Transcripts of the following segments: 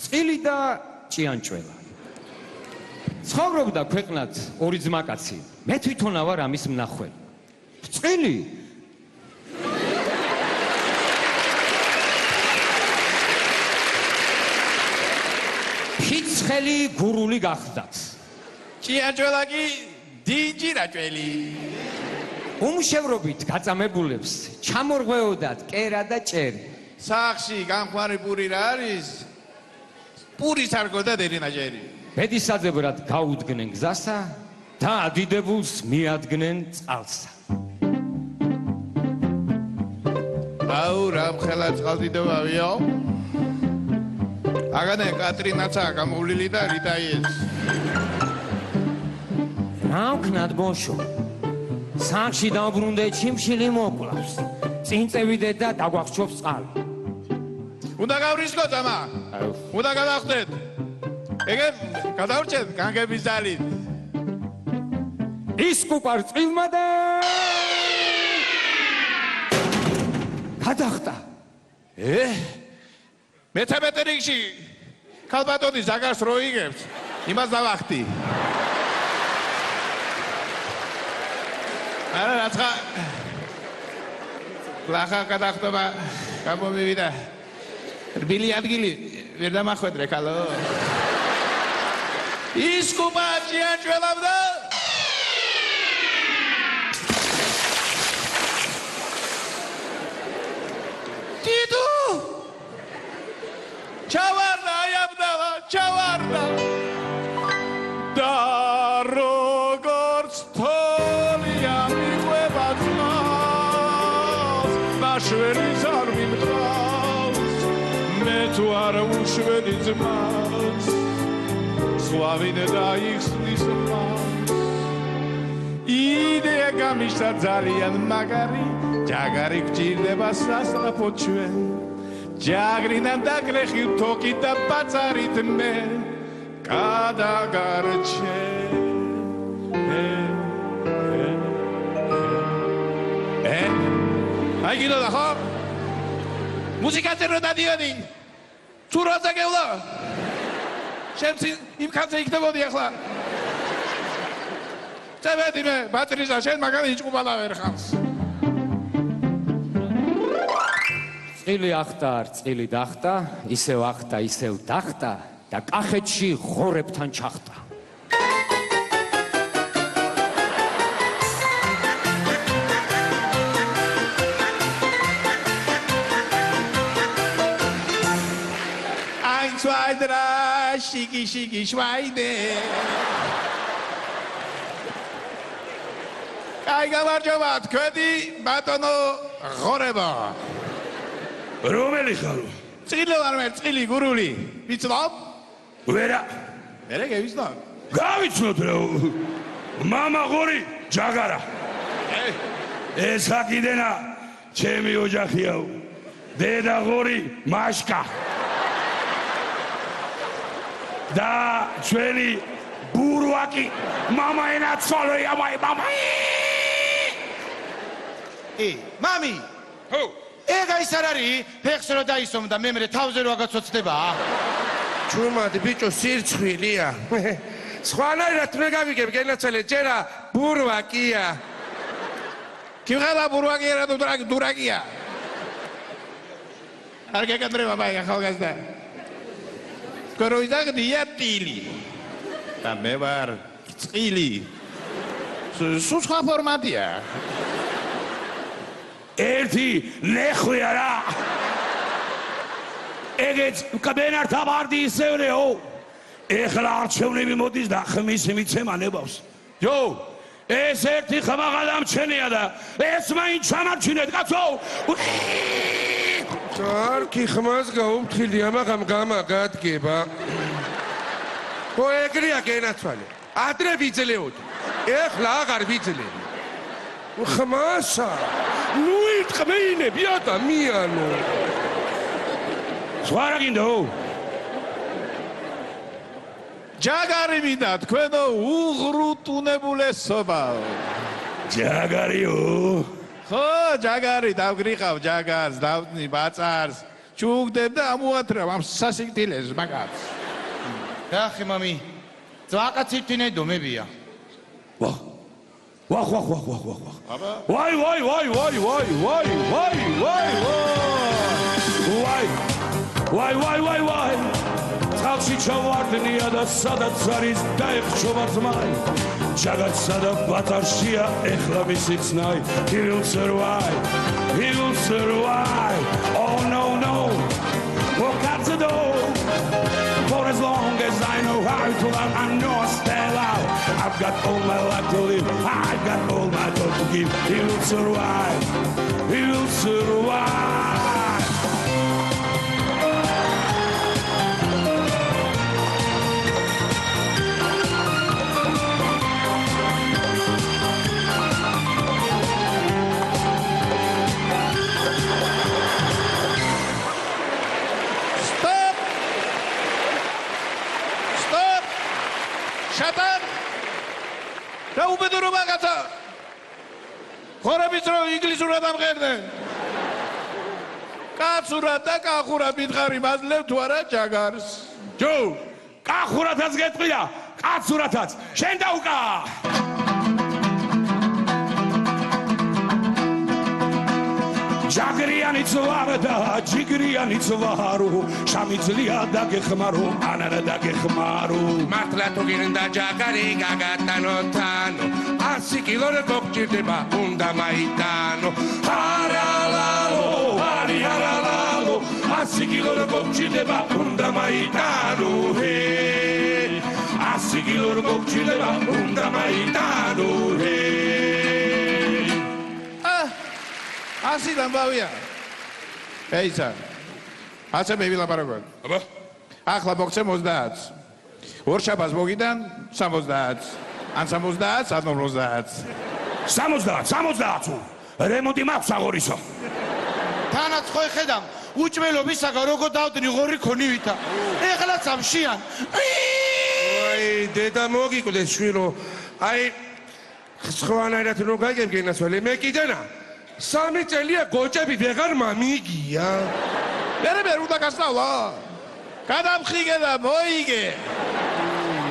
წილი და ჭიანჭველა. ცხოვრობდა ქვეყნად ორი ძმაკაცი. მე თვითონა ვარ ამის მნახველი. წილი ფიცხელი გურული გახდათ. ჭიანჭველა კი დინჯირაჭველი. უმშევრობით გაწამებულებს ჩამორღვეოდათ კერა და ჭერი. სახში გამხმარი პური რა არის? პურის არ გქონდა დერინაჯერი. ბედისაძებრად გაუდგნენ გზასა და ადიდებულს მიადგნენ წყალსა. აუ რამ ხელა წყალდიდობავიო? აგანე კატრინაცაა გამოვლილი და რიტაიეს. რა ვქნათ ბოშო? სანქში დაუბრუნდე ჩიმშილი მოკლავს. წინ წევიდეთ და დაგვახშობს წყალი. უნდა გავრისკო ძმა. უნდა გადახდეთ. ეგე გადავრჩეთ განგების ძალით. ის კუპარ წყილმა და გადახტა. მე-11 რიგში ქალბატონის ზაგარს რო იგებს, იმას დავახტი. არა რაცხა ლახა გადახტობა გამომივიდა. რბილი ადგილი ვერ დამახვედრე ქალო. ის კუპა ჭიანჭველავდა. დიდუ ჩავარდა აიაბდავა ჩავარდა და როგორც თოლია მიყვება წყალს ნაშველის არ მიმყავს მე თუ არ უშველი ძმას სვავინ დაიხსნის მას იდეა გამიშთა ძალიან მაგარი ჯაგარი გჭირდება სასწრაფო ჩვენ ჯაგრიდან დაგრეხი თოკი და ბაწარით მე გადაგარჩე აი გინდა ხო მუსიკაზე რო დადიოდი თუ როცა გევლა შემცი იმ ხანზე იქნებოდი ახლა წევედი მე ბატრიზა შენ მაგარი იჭყუბალა ვერ ხავს წილი ახტა წილი დახტა ისევ ახტა ისევ დახტა და კახეთში ღორებთან ჩახტა zwei, drei, schicki, schicki, Schweine. Kaiga marjobat, ködi, batono, ghoreba. რომელი ხარო? წილი ვარ მე, წილი, გურული. ვიცნობ? ვერა. ვერა გევიცნობ? გავიცნობ რა. მამა ღორი, ჯაგარა. ეს აქიდენა ჩემი ოჯახიაო. დედა ღორი, მაშკა. და ჩვენი ბურვაკი მამა ენაცვალოია მამა მამი ხო ეგა ის არ არის ფეხს რო დაისვამ და მემრე თავზე რო აგაცოცდება ჩუმად ბიჭო სირცხვილია სხვანაირად მე გავიგებ გენაცვალე ჯერა ბურვაკია კიღალა ბურვაკია რა დურაკია არ გეკადრება მაი ახალგაზრდა Коройдагдია ტილი და მე ვარ წილი სუსხა ფორმატია ერთი ნეხვია რა ეგეც კაბენარ თავარდი ისევრეო ეხლა არჩევნები მოდის და ხმის მიცემა ნებავს ჯო ეს ერთი ხმაღალამჩენია და ეს მაინც ჩამარჩინეთ კაცო არქი ხმას გაუფრთხილი ამაღამ გამაგადგება ხო ეგრეა გენაცვალე ადრე ვიძლეოდი ეხლა აღარ ვიძლები ხმასა ნუ იტყმეინები ადამიანო სხვა რა გინდო ჯაგარი მინდა თქვენო უღრუტუნებულესობაო ჯაგარიო ხო ჯაგარი დავგრიყავ ჯაგარს დავდნი ბაწარს ჩუგდებ და ამოათრევ ამ სასიკვდილეს მაგაც. Ах, мами. Ძვაკაციტინე დომებია. ვახ. ვაი. Წყალში ჩავარდნია და სადაც არის დაეხშობა ძმაი. ჯაგათსა და ბატარშია ეხლა მისი ხსნაი. He will survive. Oh no. Walk out the door. For as long as I know how to love, I know I stand out. I've got all my life to live. I've got all my time to give. He will survive. შატან და უბედო რომ მაგაცა ხორების რომ ინგლისურად ამღერდნენ კაცურად და კახურად მითხარი მაძლევ თუ არა ჯაგარს ჯო კახურათაც გეტყვია კაცურათაც შენ დაუკა ჯაგრიანი ცვარა და ჯიგრიანი ცვარო შამიძლია დაგეხმარო ანარა დაგეხმარო მართლა თუ გინდა ჯაგარი გაგატანოთანო 100 კილოზე გოგჭირდება უნდა მაიტანო არალალო 100 კილოზე გოგჭირდება უნდა მაიტანო 100 კილოზე გოგჭირდება უნდა მაიტანო ასიდან ბავია ეისა ასე მე ვილაპარაკობ აბა ახლა მოგცემ 30 ორშაბათს მოგიდან 70 ან 70 ან 50 70 რემონტი მაქვს აღორისო თანაც ხო ხედავ უჭმელობისაგან როგორ დავდნი ღორი ქონივითა ეხლაც ამშიან აი დედა მოგიკვდეს შვილო აი სხვანაირად რო გაიგებგენასველი მე კიდენა 3 წელია გოჭები ვეღარ მამიგია მე უნდა გასწავლა გადამხიგე და მოიგე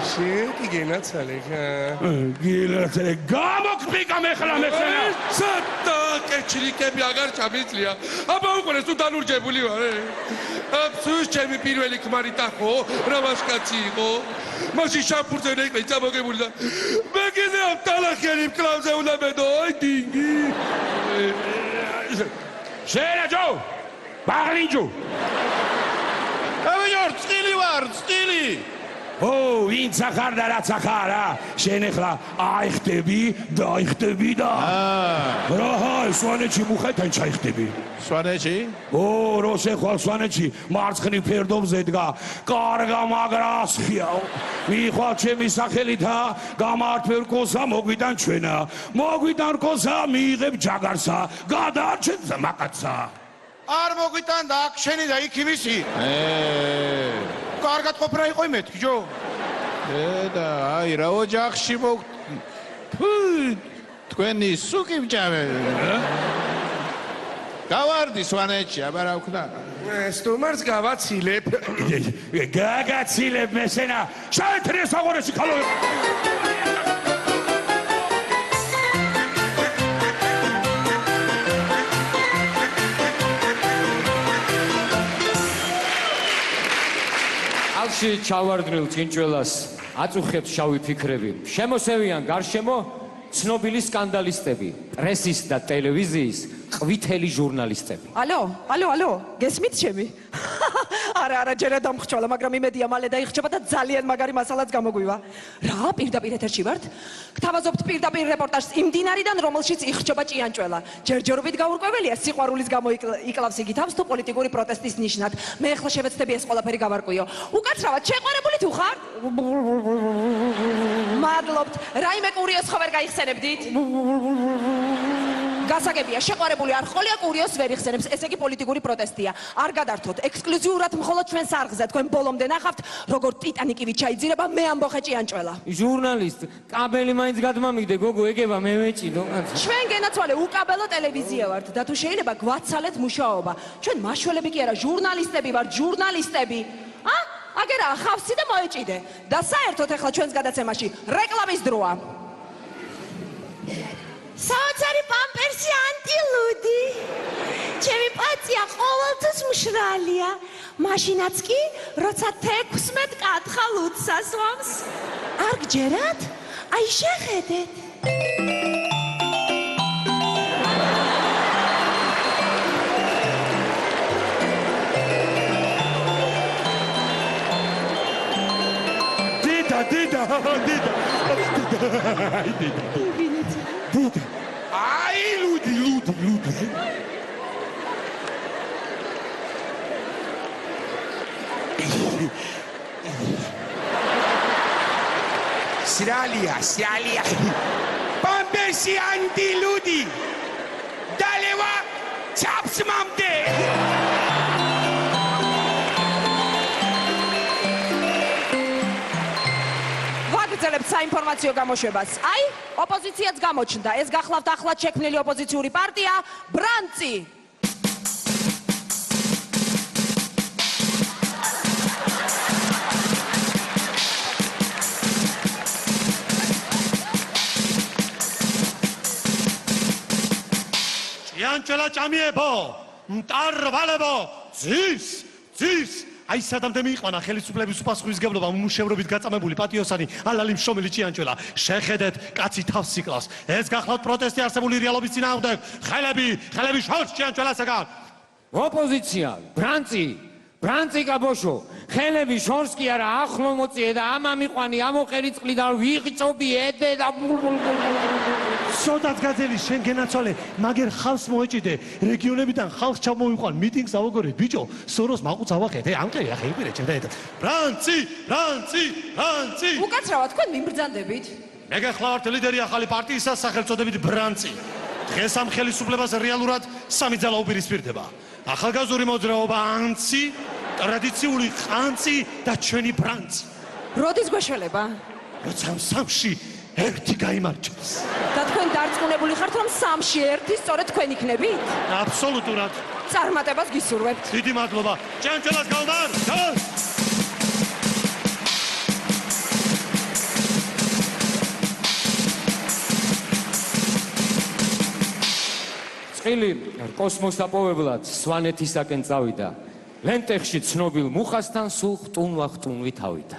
შეგიგენაცალე გილაცე გამოგფიკა მეხლა სადა კეჩლიკები აღარ ჩამიძლია აბა უკვე თუ დანურჯებული ვარ აბსუს ჩემი პირველი ქმარი ტახო რავაშკაცი იყო მაშინ შამფურზე ნეკლე წამოგებული და მე კიდე ამ ტალახიანი მკლავზე უნდა მედო აი დინგი შეერა ჯო ბაღლინჯო ავიორ წილი ვარ წილი ო ვინც ახარ და რაც ახარა შენ ახლა აიხტები დაიხტები და რა სვანეთში მუხეთან ჩაიხტები სვანეთში ო რო შეხვალ სვანეთში მარცხნივ ფერდობზე დგა კარგა მაგრას ხიაო მიხვალ ჩემი სახელით გამართვერ კოსა მოგვიდან ჩვენა მოგვიდან კოსა მიიღებ ჯაგარსა გადარჩენ ზმაკაცა არ მოგვიტან და აქ შენი და იქ იმისი კარგად ყოფრა იყო მეთქი ჯო და აი რა ოჯახში მოგ თქვენი სუკი ბჭავე გავარდი სვანეთში აბა რა ვქნა სტუმარს გავაცილებ გაგაცილებ მესენა შაეთრე საღორეში ხალო ალში ჩავარდნილ ჭინჭველას აწუხებს შავი ფიქრები. შემოსევიან გარშემო ცნობილი სკანდალისტები, პრესის და ტელევიზიის ყვითელი ჟურნალისტები. ალო, გესმით ჩემი? არა, ჯერა დამხჩვალა, მაგრამ იმედია მალე დაიხჩება და ძალიან მაგარი მასალაც გამოგვივა. რა, პირდაპირ ეთერში ვართ? გთავაზობთ პირდაპირ რეპორტაჟს იმ დინარიდან, რომელშიც იხჩება ჭიანჭველა. ჯერჯერობით გაურკვეველია, სიყვარულის გამო იკლავს იგი თავს თუ პოლიტიკური პროტესტის ნიშნად. მე ახლა შევეცდები ეს ყველაფერი გავარკვიო. უკაცრავად, შეყვარებული თუ ხარ? მადლობთ. რაიმე კურიოზს ხო ვერ გაიხსენებდით? გასაგებია, შეყვარებული არ ხოლია კურიოს ვერ იხსენებს, ესე იგი პოლიტიკური პროტესტია. არ გადართოთ, ექსკლუზიურად მხოლოდ ჩვენ სარღზე თქვენ ბოლომდე ნახავთ, როგორ ტიტანიკივით ჩაიძირება მე ამბოხე ჭიანჭველა. ჟურნალისტ, კაბელი მაინც გადმამიგდე, გოგო, ეგება მე მეჭიდო. ჩვენ გენაცვალე უკაბელო ტელევიზია ვართ და თუ შეიძლება გვაცალეთ მუშაობა. ჩვენ მაშველები კი არა, ჟურნალისტები ვართ, ჟურნალისტები. აგერაა ხავსი და მოეჭიდე. და საერთოდ ახლა ჩვენს გადაცემაში რეკლამის დროა. საოცარი პამპერსი ანტილუდი. ჩემი პაცია ყოველთვის მშრალია. მაშინაც კი, როცა 16 კათხა ლუდს ასვამს. არ გჯერათ? აი შეხედეთ. დიდა. აი ლუდი. სრალია. პამპერსი ანტილუდი. დალევა ჩაფს მამდე. ვაგრძელებთ საინფორმაციო გამოშვებას. აი, ოპოზიციაც გამოჩნდა. ეს გახლავთ ახლად შექმნილი ოპოზიციური პარტია ბრანცი. ჭიანჭველა ჭამიებო, მტარვალებო, ძის. აი სადამდე მიიყვანა ხელისუფლების უპასუხისმგებლობა მუშევრობით გაწამებული პატიოსანი ალალი მშრომელი ჭიანჭველა. შეხედეთ, კაცი თავს იკლავს. ეს გახლავთ პროტესტი არსებული რეალობის წინააღმდეგ. ხელები შორს ჭიანჭველასაგან. ოპოზიცია, ბრანცი კაბოშო, ხელები შორს კი არა, ახლო მოწიე და ამიყვანი, ამოყერიწყლი და ვიღწობი ედე და შოდაც გაძელი შენ გენაცვალე, მაგერ ხალხს მოეჭიდე. რეგიონებიდან ხალხს ჩამოიყვან მიტინგს ავაგორეთ, ბიჭო, სოროს მაყუც ავახეთ. ამყერი ახლა იპირე ჩემ და ერთად. ბრანცი. უკაცრავად თქვენ მიმბრძანდებით. მე გახლავართ ლიდერი ახალი პარტიისა სახელწოდებით ბრანცი. დღეს ამ ხელისუფლებას რეალურად სამი ძალა უპირისპირდება. ახალგაზრდული მოძრაობა ანცი, ტრადიციული ყანცი და ჩვენი ბრანცი. როდის გვეშველება? როცა სამში ერთი გაიმარჯვებს. და თქვენ დარწმუნებული ხართ, რომ სამში ერთი სწორედ თქვენ იქნებით? აბსოლუტურად. წარმატებას გისურვებთ. დიდი მადლობა. ჭიანჭველას გავდარ. წილი კოსმოსაპოვებლად სვანეთისაკენ წავიდა. ლენტეხში ცნობილ მუხასთან სულ ხტუნვით ავიდა.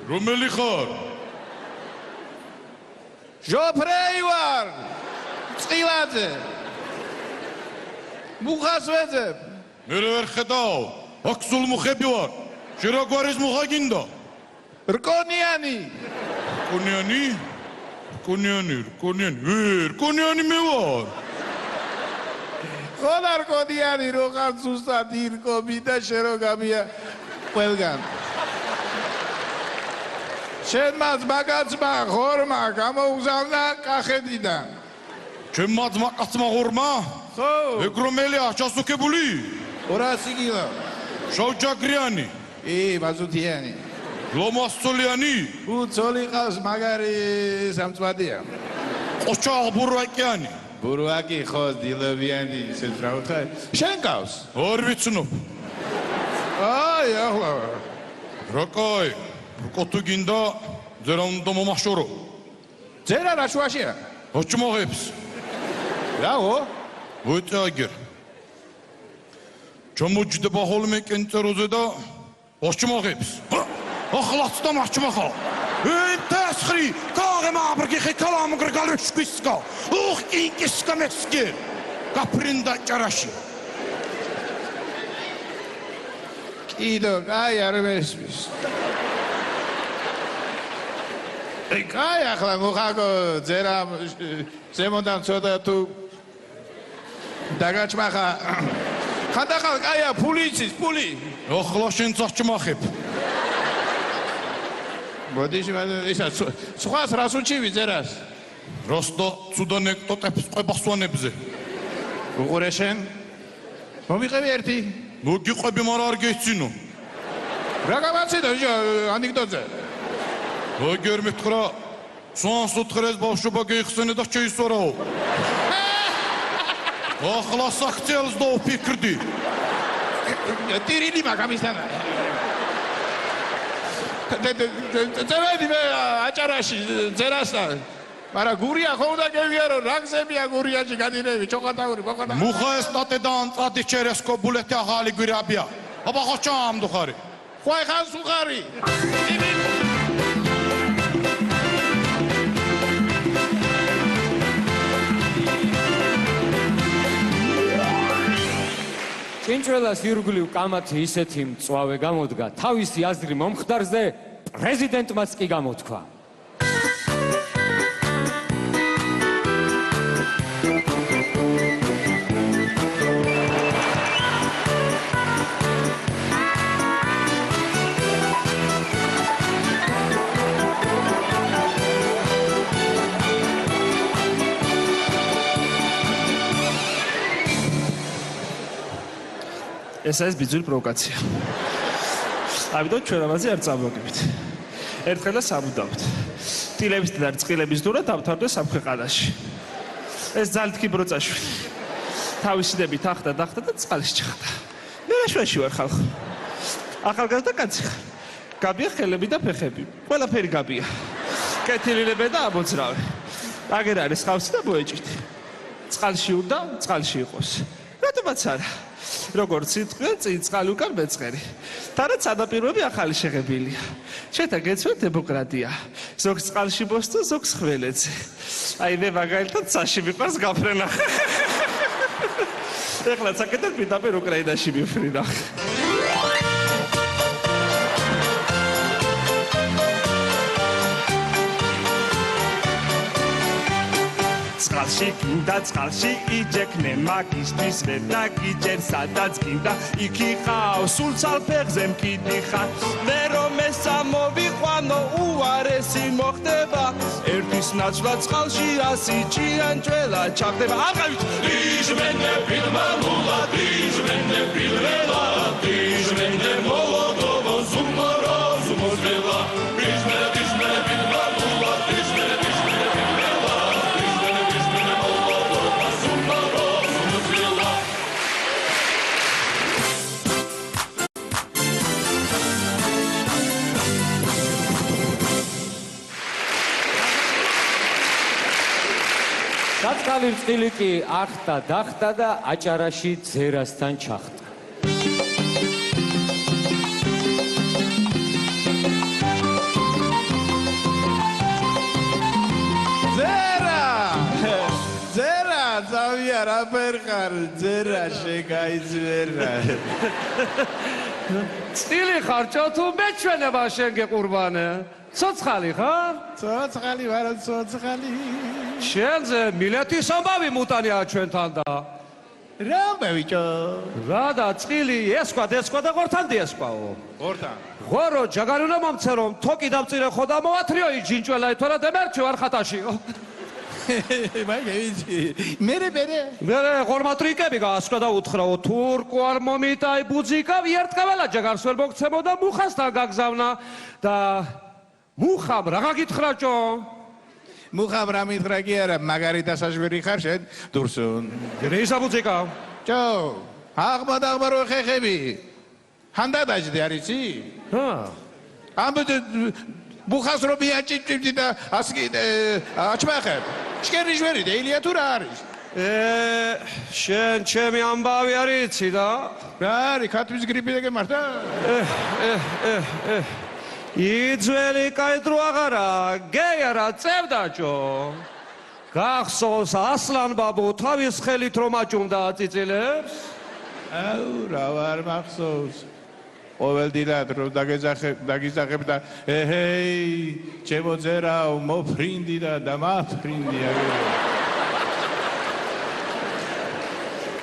რომელი ხარ? ჟოფრეი ვარ. წყილაძე. მუხას ვეძებ. მე ვერ ხედავ. აქ სულ მუხები ვარ. შენ რა გვარის მუხა გინდა? რკონიანი. რკონიანი მე ვარ. ხოდა რკონიანი რო ხარ ზუსტად ირკობი და შენ რო გამია ყველგან. შენ მას მაგაცმა ხორმა გამოუგზავნა კახეთიდან. ჩემ მათმა კაცმა ხორმა? ხო. ეგრომელია ჩასუქებული? 200 კილო. შავჯაგრიანი? მაზუთიანი. ლომასწოლიანი? უცოლი ყავს მაგარი სამწვადია. ყოჩა ბურვაკიანი? ბურვაკი ხო დილოვიანი ისეთ რა ვთქვა? შენ ყავს? ორ ვიცნობ. აი ახლა. როკოი რკოტუ გინდა ძერა უნდა მომახშორო. ძერა რა შუაშია? ოჩმოღებს. რაო? ვუწაგერ. ჩამოჯდება ხოლმე კენწეროზე და ოჩმოღებს. ახლაც და მარჩმახა. ტასხრი, კაღე მაბრგი ხე კალამ გრგალშკისკა. უხ ინკისკა მესკე. გაფრინდა ჭარაში. კიდო, აი არ მესმის. კაი ახლა მოხაგო ძერა ზემოდან ცოტა თუ დაგაჭმახა. ხანდახან კაია ფული იცის, ფული. ახლა შენ წაჭმახებ. მოდი ისა სხვას რას უჩივი ძერას? როსტო ცუდანექტოტებს ყვებასვანებზე. უყურე შენ? მომიყევი ერთი? მოგიყვები, მაგრამ არ გეცინო. რა გამაცინო ანეკდოტზე? აგერ მითხრა, სვანს უთხრეს ბავშვობა გეიხსენე და შეისვარაო. ახლა საქციელს დავფიქრდი. ტირილი მაგამისთან. წერადი მე აჭარაში ძერასთან. მაგრამ გურია ხო უნდა გევიარო, რა გზებია გურიაში გადინები, ჩოყატაური, მოყადა. მუხა ესტატედან წადი ჩერესკო ბულეთი ახალი გვირაბია. აბა ხო ჩამდუხარი. ხوای ხან სუხარი. ჭინჭველას ირგვლივ კამათი ისეთი მწვავე გამოდგა, თავისი აზრი მომხდარზე პრეზიდენტმაც კი გამოთქვა. ეს არის ბიძული პროვოკაცია. ამიტომ ჩვენ ამაზე არ წამოვაგებით. ერთხელ და სამუდამოდ. ტილების და წყილების დურა დავთავრდა სამქვეყანაში. ეს ძალთქი ბროწაშვილი. თავისი დებით ახდა დახტა და წყალში ჩახდა. მე რაშვაში ვარ ხალხო. ახალგაზრდა კაცი ხარ. გაბია ხელები და ფეხები. ყველაფერი გაბია. კეთილინებე და ამოძრავე. აგერ არის ხავსი და მოეჭით. წყალში უნდა, წყალში იყოს. რატომაც არა. როგორც სიტყვა წინ წყალი უკან მეწყერი. თანაც სანაპიროები ახალი შეღებილია. შეთა გეცვით დემოკრატია. ზოგს წყალში მოსწო, ზოგს ხველეზე. აი მე მაგალითად საში მიყვარს გაფრენა. ეხლა საკეთებ პირდაპირ უკრაინაში მიფრინა. წყალში გინდა წყალში იჯექნე მაგისტრის ვერ დაგიჯერ სადაც გინდა იქი ხაო სულ ცალფეხზე მკიდიხარ მე რომ ეს ამოვიყვანო უარესი მოხდება ერთის ნაცვლად წყალში 100 ჭიანჭველა ჩაღდება აღავით იჟმენე ფილმა მულა იჟმენე ფილმელა იჟმენე მოლოდოვო ზუმოროზ მოზელა იჟმენე ფილმა მულა იჟმენე საწყალი წყილი კი ახტა დახტა და აჭარაში ძერასთან ჩახტა. ძერა, ზავია რა ფერხარ, ძერა შეგაიძვერა. წყილი ხარჭო თუ მეჩვენება შენ გეყურბანე. ცოცხალი ხარ? ცოცხალი ვარ, ცოცხალი. შენზე მილეთის ამბავი მუტანია ჩვენთან და რა მევიჭო? რა და წყილი ესქვა და ღორთან დიესქვაო. ღორთან. ღორო ჯაგარი უნდა მომცერო, თოკი დამწირე ხო და მოათრიო იჯინჭველა ეთორა დემერჩი ვარ ხატაშიო. მერე ღორმატრიკები გაასკვა და უთხრაო თურკუ არ მომიტაი ბუძიკა ვიერთკაველა ჯაგარს ვერ მოგცემო და მუხასთან გაგზავნა და მუხამ რა გაგითხრაჭო? მუხამ რა მითხრა კი არა, მაგარი დასაშვერი ხარ შენ დურსუნ. გრეისა ბუძიკა. ჭო, აღმა რო ხეხები. ჰანდა დაждდი არიცი? ჰა. ამბე მუხას რო მიაჭიჭიბდი და ასკი აჩმახებ. შკერი ჟვერი და ილია თუ რა არის? შენ ჩემი ამბავი არიცი და? რა არის, ქათმის გრიპი და გემართა? იძველი კაი დრო აღარა, გეი არა წევდაჭო. გახსოვს ასლან ბაბუ თავის ხელით რომ აჭუმდა წიწილებს? აუ რა ვარ მახსოვს. ყოველდღიურად რომ დაგიზახებ და ეჰეი, ჩემო ძერაო, მოფრინდი და მაფრინდი აგერ.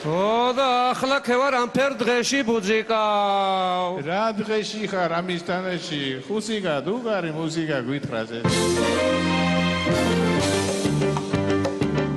და ახლა ქევარ ამ ფერ დღეში ბუძიკავ. რა დღეში ხარ ამის თანაში? ხუსიკა, დუღარი მუსიკა გვითხრაზე.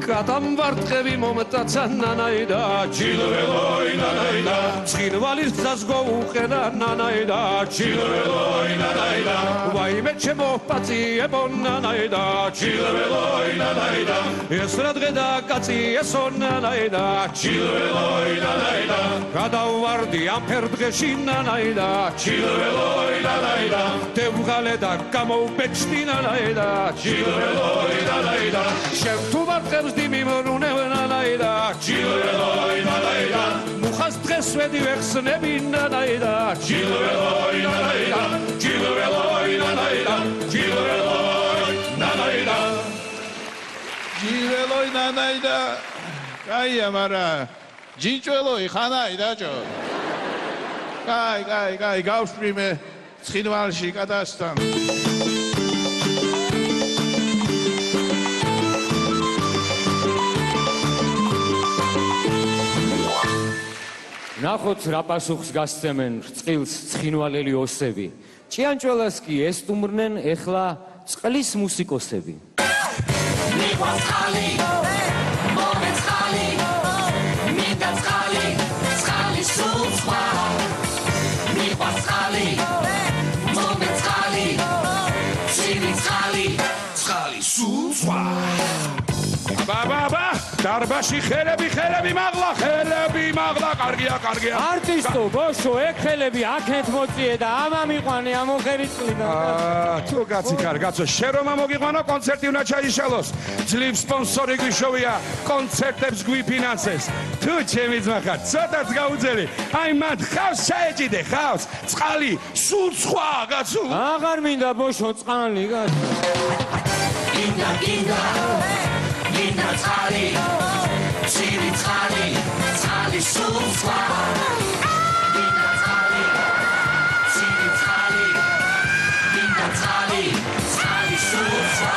გადამვარტყები მომტაცა ნანაიდა ჩილველოი ნანაიდა ჩილვალის გზას გოუყედა ნანაიდა ჩილველოი ნანაიდა ვაიმე ჩემო პაციებო ნანაიდა ჩილველოი ნანაიდა ეს რა დღე და კაცი ესო ნანაიდა ჩილველოი ნანაიდა გადავარდი ამ ფერ დღეში ნანაიდა ჩილველოი ნანაიდა დევღალე და გამოუბეჭდი ნანაიდა ჩილველოი ნანაიდა შენ თუ ვარტყებს მიმორუნე ნანაიდა ჩილველოი ნანაიდა მუხას დღეს ვედი ვეხსნები ნანაიდა ჩილველოი ნანაიდა ჩილველოი ნანაიდა ჩილველოი ნანაიდა ჩილველოი ნანაიდა კაია მარა ჯიჭველოი ხანაიდა ჯო კაი გავსვრი მე ცხინვალში კადასთან ნახოთ რა პასუხს გასცემენ წყილს ცხინვალელი ოსები. ჭიანჭველას კი ესტუმრნენ ეხლა წყლის მუსიკოსები. მიყვარს წყალი, მომეც წყალი, მინდა წყალი, წყალი სულ სხვა. მიყვარს წყალი, მომეც წყალი, ცივი წყალი, წყალი სულ სხვა. ბაბა დარბაში ხელები მაღლა კარგია არტისტო ბოშო ეგ ხელები აქეთ მოწიე და ამა მიყვანე ამოხერიწყლიდან თუ კაცი კარგაცო შენ რომ მოგიყვანო კონცერტი უნდა ჩაიშალოს ძლივ სპონსორი გვიშოვია კონცერტებს გვიფინანსეს თუ ჩემი ძმა ხარ ცოტაც გაუძელი აი მათ ხავს ჩაეჭიდე ხავს წყალი სულ სხვა კაცო აღარ მინდა ბოშო წყალი კაცო გინდა მინდა წყალი, ცივი წყალი, წყალი სულ სხვა. მინდა წყალი, ცივი წყალი, მინდა წყალი, წყალი სულ სხვა.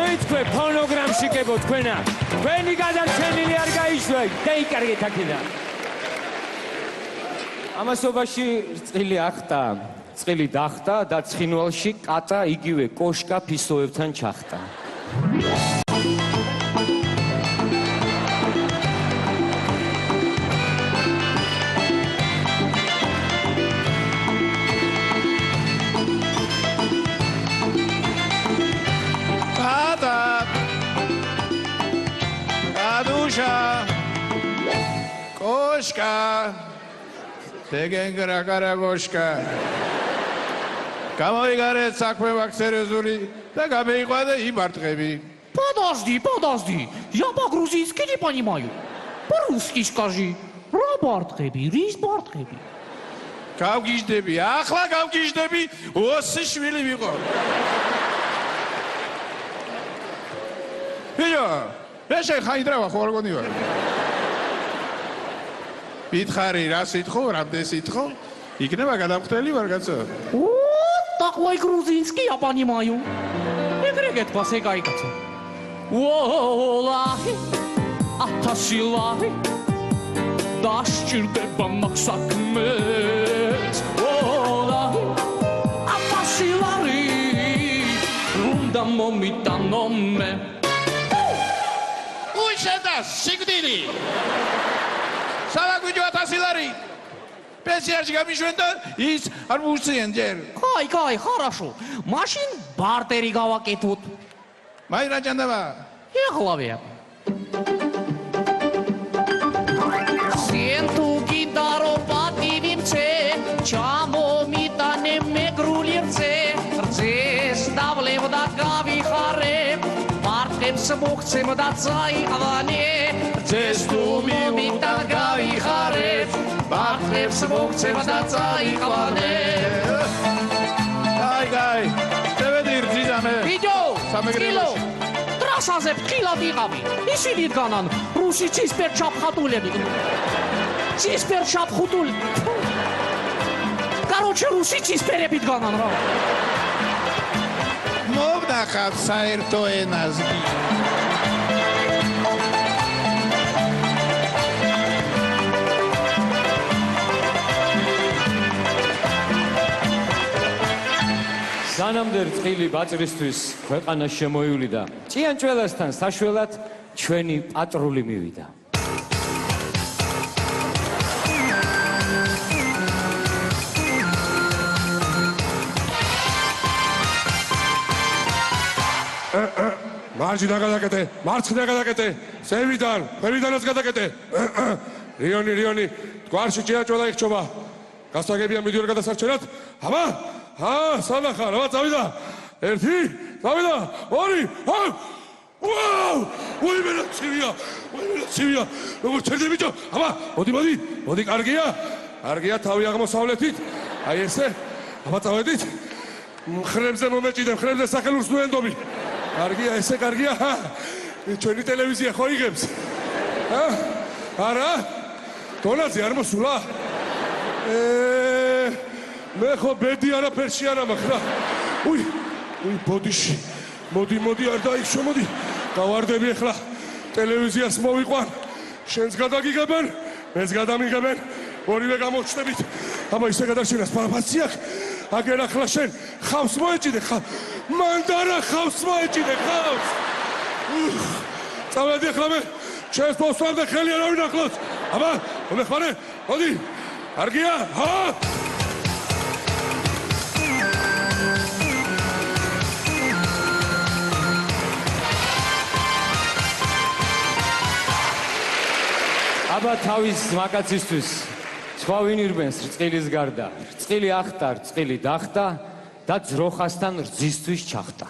აი თქვენ ფონოგრამში გებო თქვენა, თქვენი გადარჩენილი არ გაიშვა, დაიკარგეთ აქედან. ამასობაში რწყილი ახტა. წყილი დახტა და ცხინვალში კატა იგივე კოშკა ფისოებთან ჩახტა. კატა კადუშა კოშკა დეგენგრა კარაგოშკა გამოიგარეთ საქმე მაქვს სერიოზული და გამეიყვანე იმარტყები. Подожди, я по-грузински не понимаю. По-русски скажи. Რა ბარტყები, რის ბარტყები? გავგიჟდები, ახლა გავგიჟდები, ოსი შვილი ვიყო. ბიო, ეშე ხაიდრავა ხო არ გონი ვარ. ვითხარი, რა სიტყო, რამდენ სიტყო? იქნება გადამხდელი ვარ კაცო. Такой грузинский я понимаю. ეგრეგეთ ბასეკაი კაცო. Ოლაი, ათასილარი დასჭირდება მაქვს საქმეს. Ოლაი, ათასილარი უნდა მომიტანო მე. უშედა სიგდილი. სალაგვიჯო ათასილარი. пенсияში გამიშვენ და ის არ მუსწიან ჯერ. Кай, хорошо. Машин бартери გავაკეთოთ. მაი რა ჭანდება? ეხლავია. Сенту гитаро պատիվիմցե, չամոմիտանեմ մեգրուլիվցե, რძես դավլև դա գավի խարեմ, բարտեմ սմուղցեմ դա ծայղվանե, რძես դու միտան գավի խարեմ, բարտեմ սմուղցեմ դա ծայղվանե. Գայ, դեպի դիრძիդամե. Վիդյո! სამეგრელოში. ტრასაზე ფრთხილად იყავი. ისინი დგანან რუსი ცისფერჩაფხატულები. ცისფერჩაფხუტული. Короче, რუსი ცისფერები დგანან რა. მოვნახავ საერთო ენას. სანამდე რწყილი ბაწრისთვის ქვეყანა შემოივლიდა. ჭიანჭველასთან საშველად ჩვენი პატრული მივიდა. მარჯი დაგადაკეთე, მარცხნიდან გადაკეთე, ზევიდან, ქვევიდანაც გადაკეთე. რიონი, გვარში ჭიანჭველა იხჩობა. გასაგებია მიდიოდი გადასარჩენად. აბა! სანახა, რა წავიდა? 1, წავიდა, 2, ვაუ! უიმენა ცივია. როგორ ჩერდე ბიჭო? აბა, მოდი, კარგია. კარგია, თავი აღმოსავლეთით. აი ესე. აბა, წავედით. მხრებზე მომეჭიდე, მხრებზე სახელურს ნუენდობი. კარგია, ესე კარგია. ჩვენი ტელევიზია ხო იღებს? არა? დონაზე არ მოსულა? მე ხო ბედი არაფერში არა მაქვს რა. უი, ბოდიში. მოდი, არ დაიქშო, მოდი. გავარდები ახლა. ტელევიზიას მოვიყვან. შენს გადაგიგებენ, მეც გადამიგებენ. ორივე გამოჩნდებით. აბა ისე გადარჩენას ფაფაცი აქვს. აგერ ახლა შენ ხავს მოეჭიდე, მანდარა ხავს მოეჭიდე, ხავს. წავედი ახლა მე. ჩემს პოსტამდე ხელი არ ავინახლოს. აბა, მომეხმარე? მოდი. კარგია? აბა თავის მაკაცისთვის სხვა ვინ ირბენს რწყილის გარდა. რწყილი ახტა, რწყილი დახტა და ძროხასთან რძისთვის ჩახტა.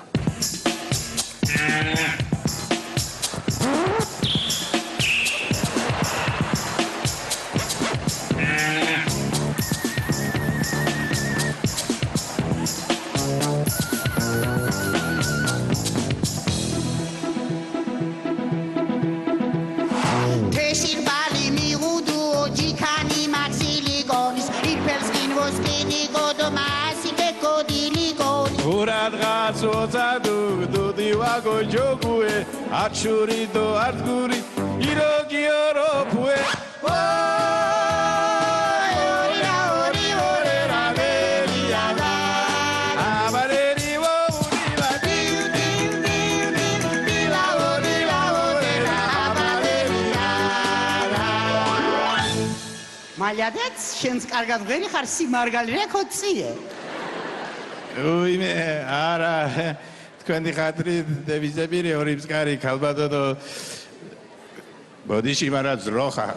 Jogue, achurido, arguri, irogioro pue. Молодец, შენს კარგად ვერი ხარ, სიმარგალი რა ქოციე. უიმე, არა. თქვენი ხატრი დევიზები ორი მსკარი ქალბატონო ბოდიში მარა ძროხა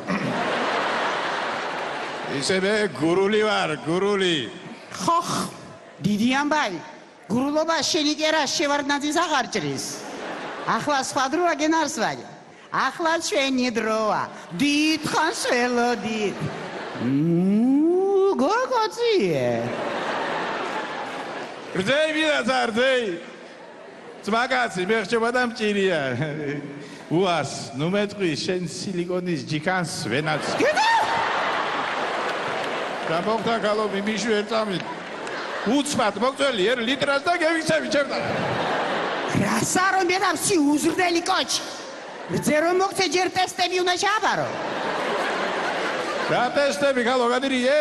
ისევე გურული ვარ ხოხ დიდი ამბავი გურულობა შენი კერა შევარდნაძის აღარ ჭრის ახლა სხვა დროა გენარსვალი ახლა ჩვენი დროა დიდხანს ველოდით გოგოციე რძეი ძმაკაცი მე ხჭობა და მჭირია უას ნუ მეტყვი შენ სილიკონის ჯიქანს ვენაც გამოგდა გალო მიმიშვი ერწამი უცბად მოგწველი 1 ლიტრას და გევიცემი ჩემთან რასა რომ მედავსი უზრდელი კოჩი რძე რომ მოგცე ჯერ ტესტები უნდა ჩააბარო რა ტესტები გალო გადირიე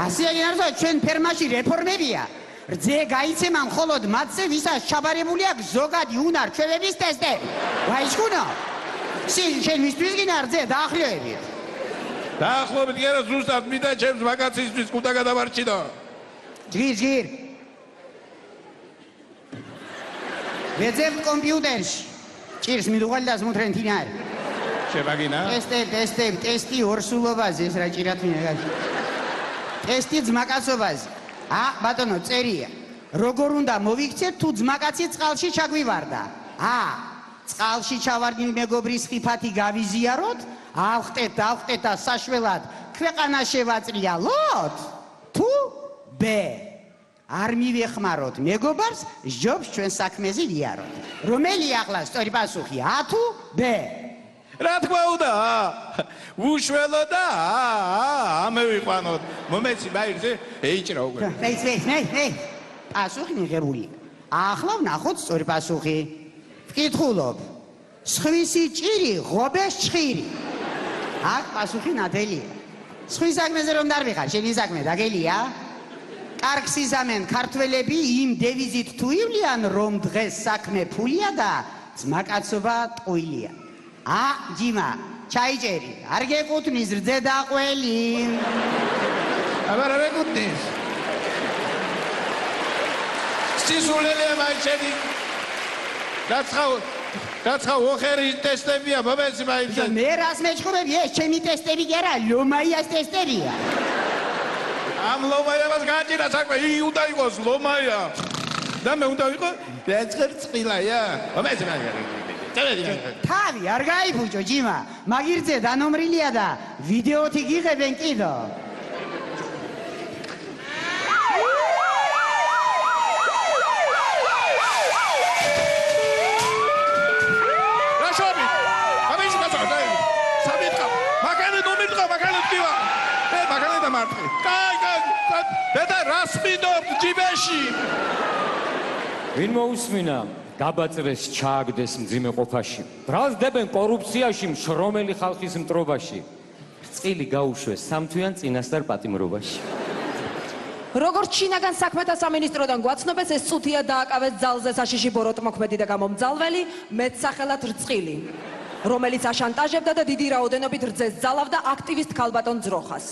ასე აგინარსო ჩვენ ფერმაში რეფორმებია რძე გაიცემა მხოლოდ მათზე ვისაც ჩაბარებული აქვს ზოგადი უნარ-ჩვევების ტესტები ვაიჩქუნო შენ მისთვის გინარ რძე დაახლოებით დაახლოებით კი არა ზუსტად მინდა ჩემს ვაკაცისთვის კუდა გადავარჩინო ჯგირ ვეძებთ კომპიუტერში ჭირს მიდუღალი და ზმუთრენთინარი შევაგინა ტესტი ორსულობაზე ეს რა ჭირათ მინდა ტესტი ძმაკაცობაზე ბატონო წერია როგორ უნდა მოვიქცეთ თუ ძმაკაცი წყალში ჩაგვივარდა წყალში ჩავარდნილ მეგობრის ხიფათი გავიზიაროთ ავხტეთ და საშველად ქვეყანა შევაწრიალოთ თუ ბ არ მივეხმაროთ მეგობარს, ჯობს ჩვენ საქმეზე ვიაროთ. რომელი ახლა სწორი პასუხი? A თუ B? რა თქმა უნდა, უშველო და ამევიყვანოთ. მომეცი ბაირზე, ეიჭრა უკვე. მე. პასუხი მიღებული. ახლა ვნახოთ სწორი პასუხი. ვკითხულობ. სხვისი ჭირი ღობეს ჭხირი. აქ პასუხი ნათელია. სხვის საქმეზე რომ დარვიხარ, შენი საქმე დაგელია? კარგს იზამენ ქართველები იმ დევიზით თუ ივლიან, რომ დღეს საქმე ფულია და ძმაკაცობა ტყუილია. ჯიმა, ჩაიჭერი, არ გეკუთვნის რძე და ყველი. აბა რა მეკუთვნის? სისულელია მაიჩენი. რაცხა ოხერი ტესტებია, მომეცი მაიჩე. მე რას მეჩხუბები, ეს ჩემი ტესტები კი არა, ლომაიას ტესტებია. ამ ლომაიას გაჭირა საქმე, უნდა იყოს ლომაია. და მე უნდა ვიყო დაწყერწყილაია. მომეცი მაიჩე. თავი არ გაიფუჭო ჯიმა, მაგირზე დანომრილია და ვიდეოთი გიღებენ კიდო. და რას მინდობ ჯიბეში? ვინ მოусმინა დაბაწრეს ჩააგდეს მძიმე ყოფაში. ბრალდებენ კორუფციაში, მშრომელი ხალხის მტრობაში. წილი გაუშვეს სამთვიან წინასწარ პატიმრობაში. როგორც შინაგან საქმეთა სამინისტროდან გვაცნობეს, ეს წუთია დააკავეს ძალზე საშიში ბოროტმოქმედი და გამომძალველი მეტსახელად რწყილი, რომელიც აშანტაჟებდა და დიდი რაოდენობით რძეს ძალავდა აქტივისტ ქალბატონ ძროხას.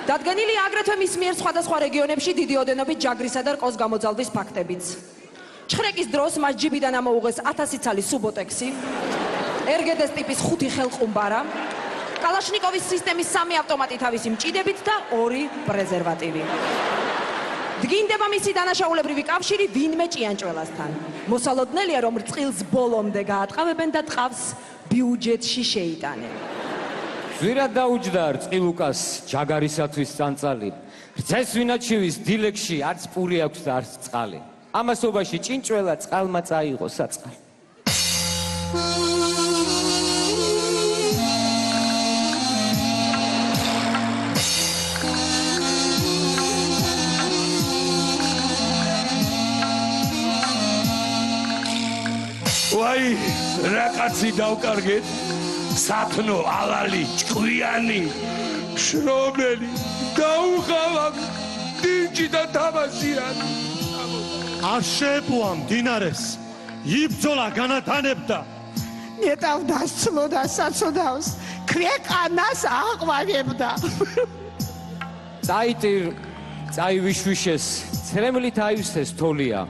დადგენილი აგრეთვე მის მიერ სხვადასხვა რეგიონებში დიდი ოდენობით ჯაგრისა და რკოს გამოძალვის ფაქტებიც. ჩხრეკის დროს მას ჯიბიდან ამოუღეს 1000 ცალი სუბოტექსი, ერგედეს ტიპის 5 ხელყუმბარა, კალაშნიკოვის სისტემის 3 ავტომატი თავისი მჭიდებით და 2 პრეზერვატივი. დგინდება მისი დანაშაულებრივი კავშირი ვინმე ჭიანჭველასთან. მოსალოდნელია, რომ რწყილს ბოლომდე გაატყავებენ და ტყავს ბიუჯეტში შეიტანენ. ზვირად დაუჯდა რწყილუკას ჯაგარისათვის წანწალი. რძეს ვინაჩივის დილეგში არც პური აქვს და არც წყალი. ამასობაში ჭინჭველა წყალმა წაიღო საწყალი. ვაი, რა კაცი დავკარგეთ? სათნო, ალალი, ჭკვიანი, შრომელი, დაუხავა დინჯი და თამაშიან. არ შეეპოვა მდინარეს, იბრძოლა განათანებდა. ნეტავდა სცლოდა საწოდავს, ქვეყანას აყვავებდა. წაივიშვიშეს, ცრემლით აივსეს თოლია.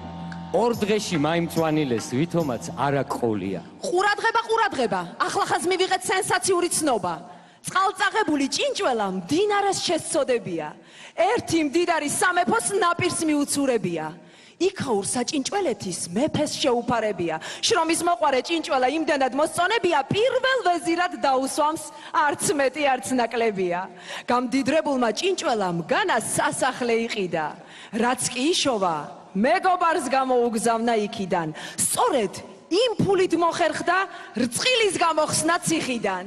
2 დღეში მაიმწვანილეს, ვითომაც არა ყოლია. ყურადღება, ახლახანს მივიღეთ სენსაციური ცნობა. წყალწაღებული ჭინჭველა მდინარეს შესწოდებია. ერთი მდიდარი სამეფოს ნაპირს მიუცურებია. იქაურ საჭინჭველეთის მეფეს შეუფარებია. შრომის მოყვარე ჭინჭველა იმდენად მოსწონებია, პირველ ვეზირად დაუსვამს, არც მეტი, არც ნაკლებია. გამდიდრებულმა ჭინჭველამ განა სასახლე იყიდა. რაც კი იშოვა, მეგობარს გამოუგზავნა იქიდან. სწორედ იმ ფულით მოხერხდა რწყილის გამოხსნა ციხიდან.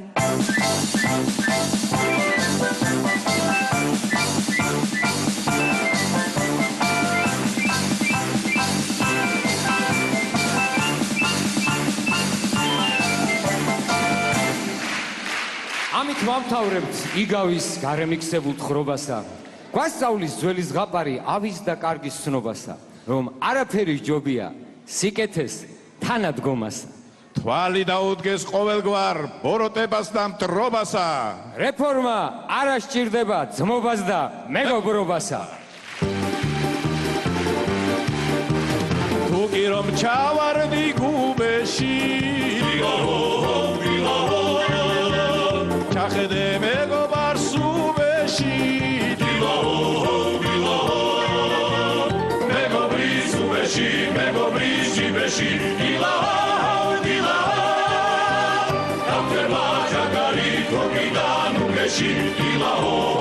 ამით ვამთავრებთ იგავის გარემიქსებულ თხრობასა. გვასწავლის ძველი ზღაპარი ავის და კარგის ცნობასა, რომ არაფერი ჯობია სიკეთეს თანადგომასა. თვალი დაუდგეს ყოველგვარ ბოროტებას და მტრობასა. რეფორმა არ სჭირდება ძმობას და მეგობრობასა. თუ კი რომ ჩავარდი გუბეში, ჩახედე მეგობარს უბეში, მეგობრის უბეში, მეგობრის ჯიბეში, Ilao